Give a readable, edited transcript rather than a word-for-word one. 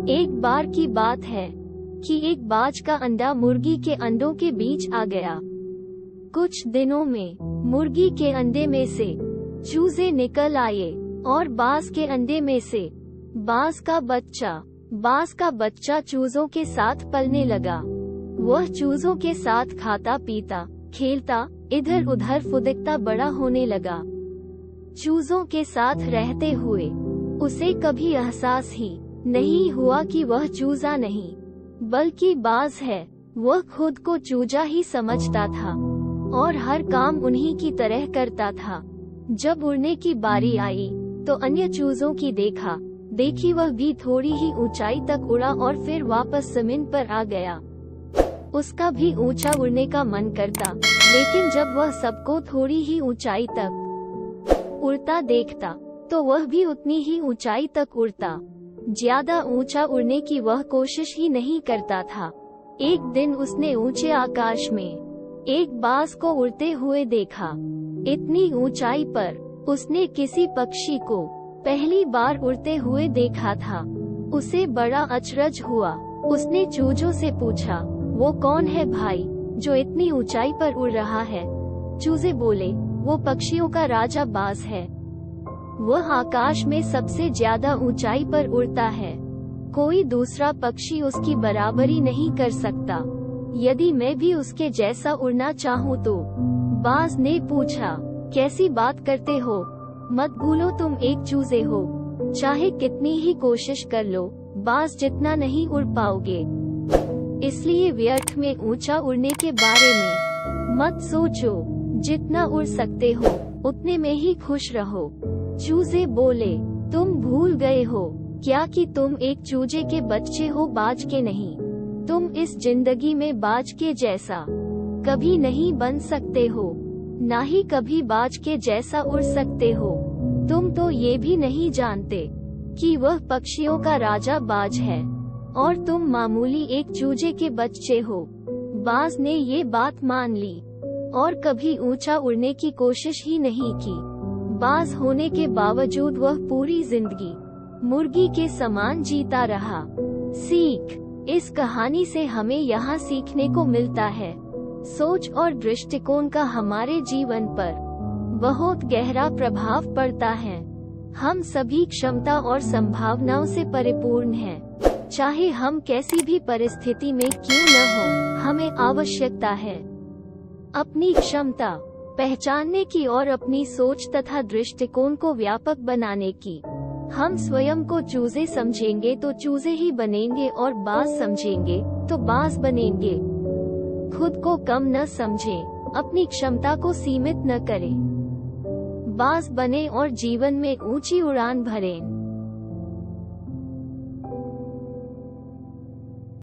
एक बार की बात है कि एक बाज का अंडा मुर्गी के अंडों के बीच आ गया। कुछ दिनों में मुर्गी के अंडे में से चूजे निकल आए और बाज के अंडे में से बाज का बच्चा चूजों के साथ पलने लगा। वह चूजों के साथ खाता पीता खेलता इधर उधर फुदकता बड़ा होने लगा। चूजों के साथ रहते हुए उसे कभी एहसास ही नहीं हुआ कि वह चूजा नहीं बल्कि बाज है। वह खुद को चूजा ही समझता था और हर काम उन्हीं की तरह करता था। जब उड़ने की बारी आई तो अन्य चूजों की देखी वह भी थोड़ी ही ऊंचाई तक उड़ा और फिर वापस जमीन पर आ गया। उसका भी ऊंचा उड़ने का मन करता, लेकिन जब वह सबको थोड़ी ही ऊंचाई तक उड़ता देखता तो वह भी उतनी ही ऊंचाई तक उड़ता। ज्यादा ऊंचा उड़ने की वह कोशिश ही नहीं करता था। एक दिन उसने ऊंचे आकाश में एक बाज को उड़ते हुए देखा। इतनी ऊंचाई पर उसने किसी पक्षी को पहली बार उड़ते हुए देखा था। उसे बड़ा अचरज हुआ। उसने चूजों से पूछा, वो कौन है भाई जो इतनी ऊंचाई पर उड़ रहा है? चूजे बोले, वो पक्षियों का राजा बाज है। वह आकाश में सबसे ज्यादा ऊंचाई पर उड़ता है। कोई दूसरा पक्षी उसकी बराबरी नहीं कर सकता। यदि मैं भी उसके जैसा उड़ना चाहूँ तो? बाज ने पूछा, कैसी बात करते हो? मत भूलो तुम एक चूजे हो। चाहे कितनी ही कोशिश कर लो, बाज जितना नहीं उड़ पाओगे। इसलिए व्यर्थ में ऊंचा उड़ने के बारे में मत सोचो। जितना उड़ सकते हो उतने में ही खुश रहो। चूजे बोले, तुम भूल गए हो क्या कि तुम एक चूजे के बच्चे हो, बाज के नहीं। तुम इस जिंदगी में बाज के जैसा कभी नहीं बन सकते हो, ना ही कभी बाज के जैसा उड़ सकते हो। तुम तो ये भी नहीं जानते कि वह पक्षियों का राजा बाज है और तुम मामूली एक चूजे के बच्चे हो। बाज ने ये बात मान ली और कभी ऊंचा उड़ने की कोशिश ही नहीं की। बाज होने के बावजूद वह पूरी जिंदगी मुर्गी के समान जीता रहा। सीख, इस कहानी से हमें यहाँ सीखने को मिलता है, सोच और दृष्टिकोण का हमारे जीवन पर बहुत गहरा प्रभाव पड़ता है। हम सभी क्षमता और संभावनाओं से परिपूर्ण हैं। चाहे हम कैसी भी परिस्थिति में क्यों न हो, हमें आवश्यकता है अपनी क्षमता पहचानने की और अपनी सोच तथा दृष्टिकोण को व्यापक बनाने की। हम स्वयं को चूजे समझेंगे तो चूजे ही बनेंगे और बाज समझेंगे तो बाज बनेंगे। खुद को कम न समझें, अपनी क्षमता को सीमित न करें। बाज बने और जीवन में ऊंची उड़ान भरें।